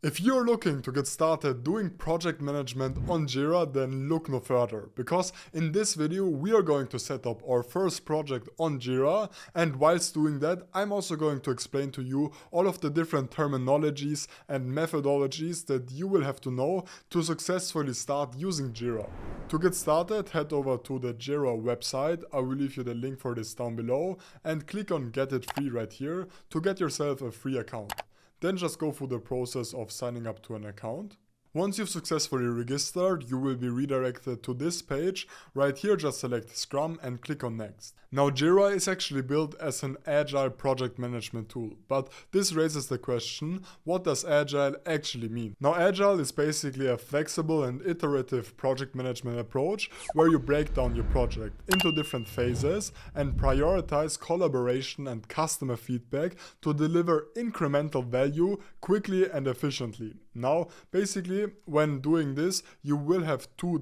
If you're looking to get started doing project management on Jira, then look no further, because in this video we are going to set up our first project on Jira, and whilst doing that I'm also going to explain to you all of the different terminologies and methodologies that you will have to know to successfully start using Jira. To get started, head over to the Jira website. I will leave you the link for this down below, and click on Get It Free right here to get yourself a free account. Then just go through the process of signing up to an account. Once you've successfully registered, you will be redirected to this page. Right here, just select Scrum and click on Next. Now, Jira is actually built as an Agile Project Management tool, but this raises the question, what does Agile actually mean? Now, Agile is basically a flexible and iterative project management approach where you break down your project into different phases and prioritize collaboration and customer feedback to deliver incremental value quickly and efficiently. Now, basically, when doing this, you will have two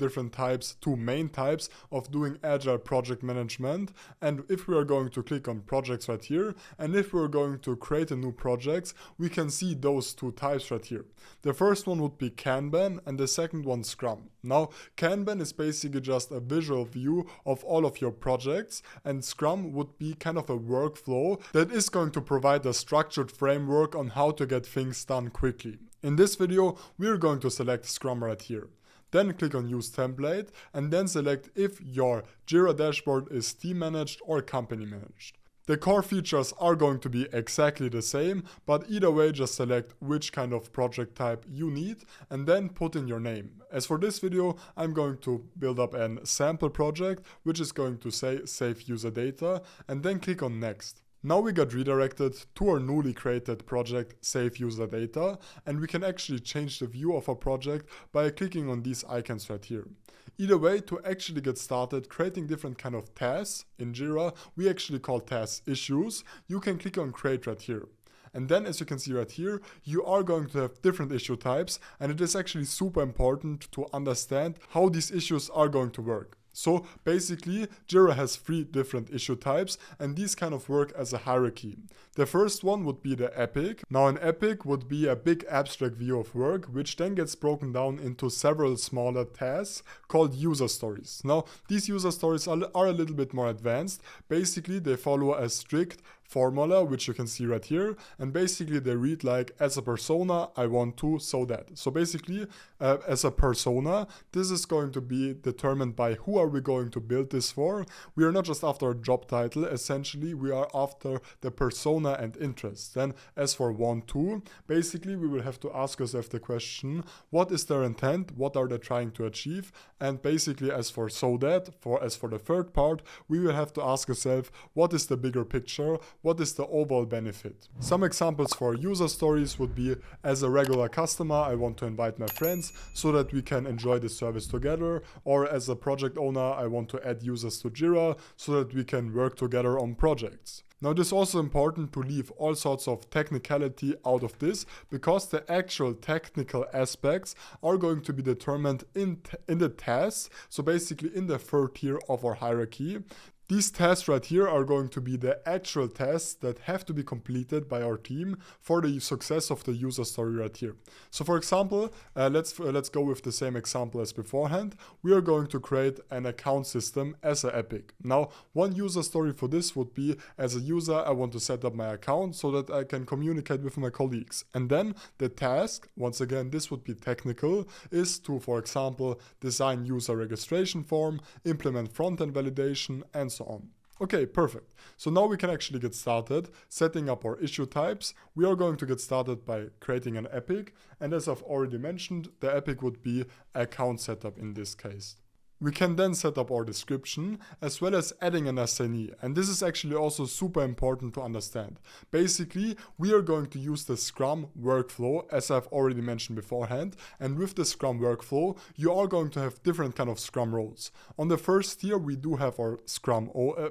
main types of doing Agile project management. And if we are going to click on projects right here, and if we're going to create a new project, we can see those two types right here. The first one would be Kanban, and the second one Scrum. Now, Kanban is basically just a visual view of all of your projects, and Scrum would be kind of a workflow that is going to provide a structured framework on how to get things done quickly. In this video, we're going to select Scrum right here. Then click on Use Template and then select if your Jira Dashboard is team managed or company managed. The core features are going to be exactly the same, but either way just select which kind of project type you need and then put in your name. As for this video, I'm going to build up a sample project which is going to say Save User Data and then click on Next. Now we got redirected to our newly created project Save User Data, and we can actually change the view of our project by clicking on these icons right here. Either way, to actually get started creating different kind of tasks in Jira, we actually call tasks issues. You can click on Create right here. And then, as you can see right here, you are going to have different issue types, and it is actually super important to understand how these issues are going to work. So basically, Jira has three different issue types, and these kind of work as a hierarchy. The first one would be the epic. Now, an epic would be a big abstract view of work, which then gets broken down into several smaller tasks called user stories. Now, these user stories are a little bit more advanced. Basically, they follow a strict formula, which you can see right here, and basically they read like, as a persona I want to so that. So basically, as a persona, this is going to be determined by who are we going to build this for. We are not just after a job title, essentially we are after the persona and interest. Then as for want to, basically we will have to ask ourselves the question, what is their intent, what are they trying to achieve, and basically as for so that, as for the third part, we will have to ask ourselves, what is the bigger picture, what is the overall benefit. Some examples for user stories would be, as a regular customer, I want to invite my friends so that we can enjoy the service together, or as a project owner, I want to add users to Jira so that we can work together on projects. Now, it is also important to leave all sorts of technicality out of this, because the actual technical aspects are going to be determined in the tasks, so basically in the third tier of our hierarchy. These tasks right here are going to be the actual tasks that have to be completed by our team for the success of the user story right here. So for example, let's go with the same example as beforehand. We are going to create an account system as an epic. Now, one user story for this would be, as a user, I want to set up my account so that I can communicate with my colleagues. And then the task, once again, this would be technical, is to, for example, design user registration form, implement front-end validation, and so on. Okay, perfect. So now we can actually get started setting up our issue types. We are going to get started by creating an epic, and as I've already mentioned, the epic would be account setup in this case. We can then set up our description as well as adding an assignee, and this is actually also super important to understand. Basically, we are going to use the Scrum workflow, as I've already mentioned beforehand, and with the Scrum workflow, you are going to have different kind of Scrum roles. On the first tier, we do have our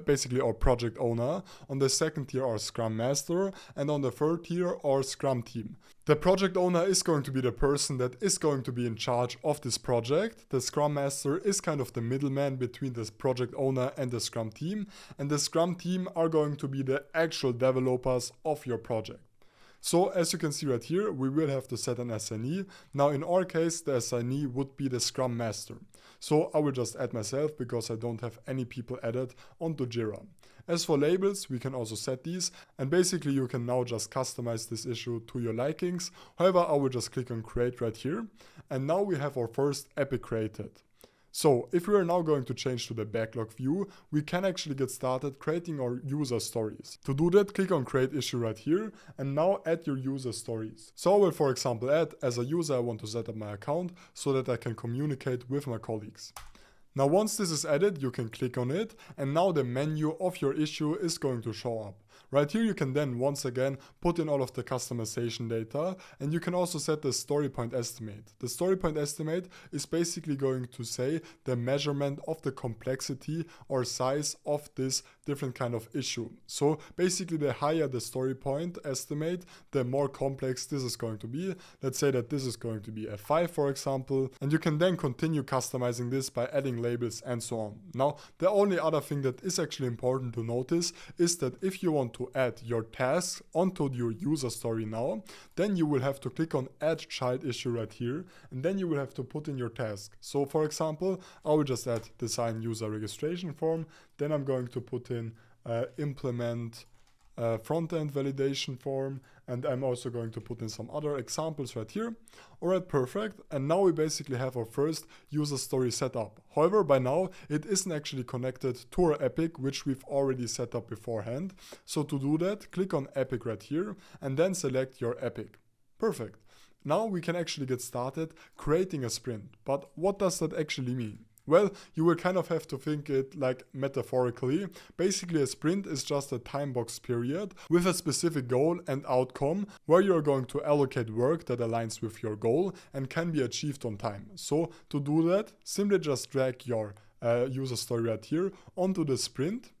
basically our project owner. On the second tier, our Scrum master, and on the third tier, our Scrum team. The project owner is going to be the person that is going to be in charge of this project. The Scrum Master is kind of the middleman between the project owner and the Scrum team. And the Scrum team are going to be the actual developers of your project. So as you can see right here, we will have to set an assignee. Now in our case, the assignee would be the Scrum Master. So I will just add myself because I don't have any people added onto Jira. As for labels, we can also set these, and basically you can now just customize this issue to your likings. However, I will just click on create right here, and now we have our first epic created. So if we are now going to change to the backlog view, we can actually get started creating our user stories. To do that, click on create issue right here, and now add your user stories. So I will, for example, add, as a user I want to set up my account so that I can communicate with my colleagues. Now once this is added, you can click on it, and now the menu of your issue is going to show up. Right here you can then once again put in all of the customization data, and you can also set the story point estimate. The story point estimate is basically going to say the measurement of the complexity or size of this different kind of issue. So basically the higher the story point estimate, the more complex this is going to be. Let's say that this is going to be a 5, for example, and you can then continue customizing this by adding labels and so on. Now the only other thing that is actually important to notice is that if you want to add your tasks onto your user story now, then you will have to click on add child issue right here, and then you will have to put in your task. So for example, I will just add design user registration form, then I'm going to put in implement front-end validation form, and I'm also going to put in some other examples right here. Alright, perfect. And now we basically have our first user story set up. However, by now it isn't actually connected to our epic, which we've already set up beforehand. So to do that, click on epic right here and then select your epic. Perfect. Now we can actually get started creating a sprint. But what does that actually mean? Well, you will kind of have to think it like metaphorically. Basically, a sprint is just a time box period with a specific goal and outcome where you're going to allocate work that aligns with your goal and can be achieved on time. So to do that, simply just drag your user story right here onto the sprint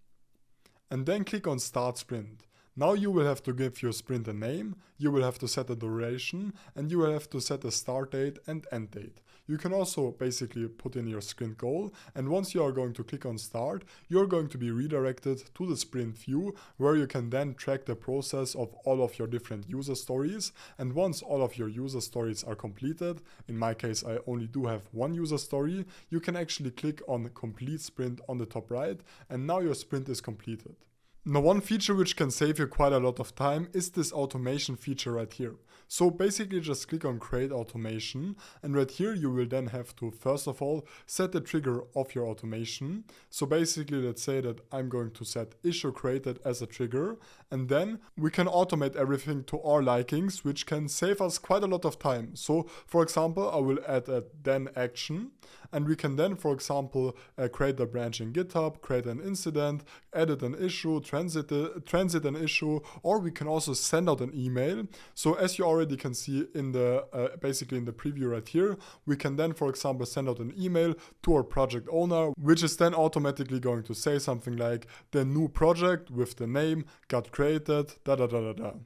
and then click on start sprint. Now you will have to give your sprint a name, you will have to set a duration, and you will have to set a start date and end date. You can also basically put in your sprint goal, and once you are going to click on start, you're going to be redirected to the sprint view where you can then track the process of all of your different user stories. And once all of your user stories are completed, in my case I only do have one user story, you can actually click on complete sprint on the top right, and now your sprint is completed. Now one feature which can save you quite a lot of time is this automation feature right here. So basically just click on create automation, and right here you will then have to first of all set the trigger of your automation. So basically let's say that I'm going to set issue created as a trigger, and then we can automate everything to our likings, which can save us quite a lot of time. So for example, I will add a then action, and we can then for example create a branch in GitHub, create an incident, edit an issue, transit an issue, or we can also send out an email. So as you already can see in the basically in the preview right here, we can then for example send out an email to our project owner, which is then automatically going to say something like the new project with the name got created, da da da da da.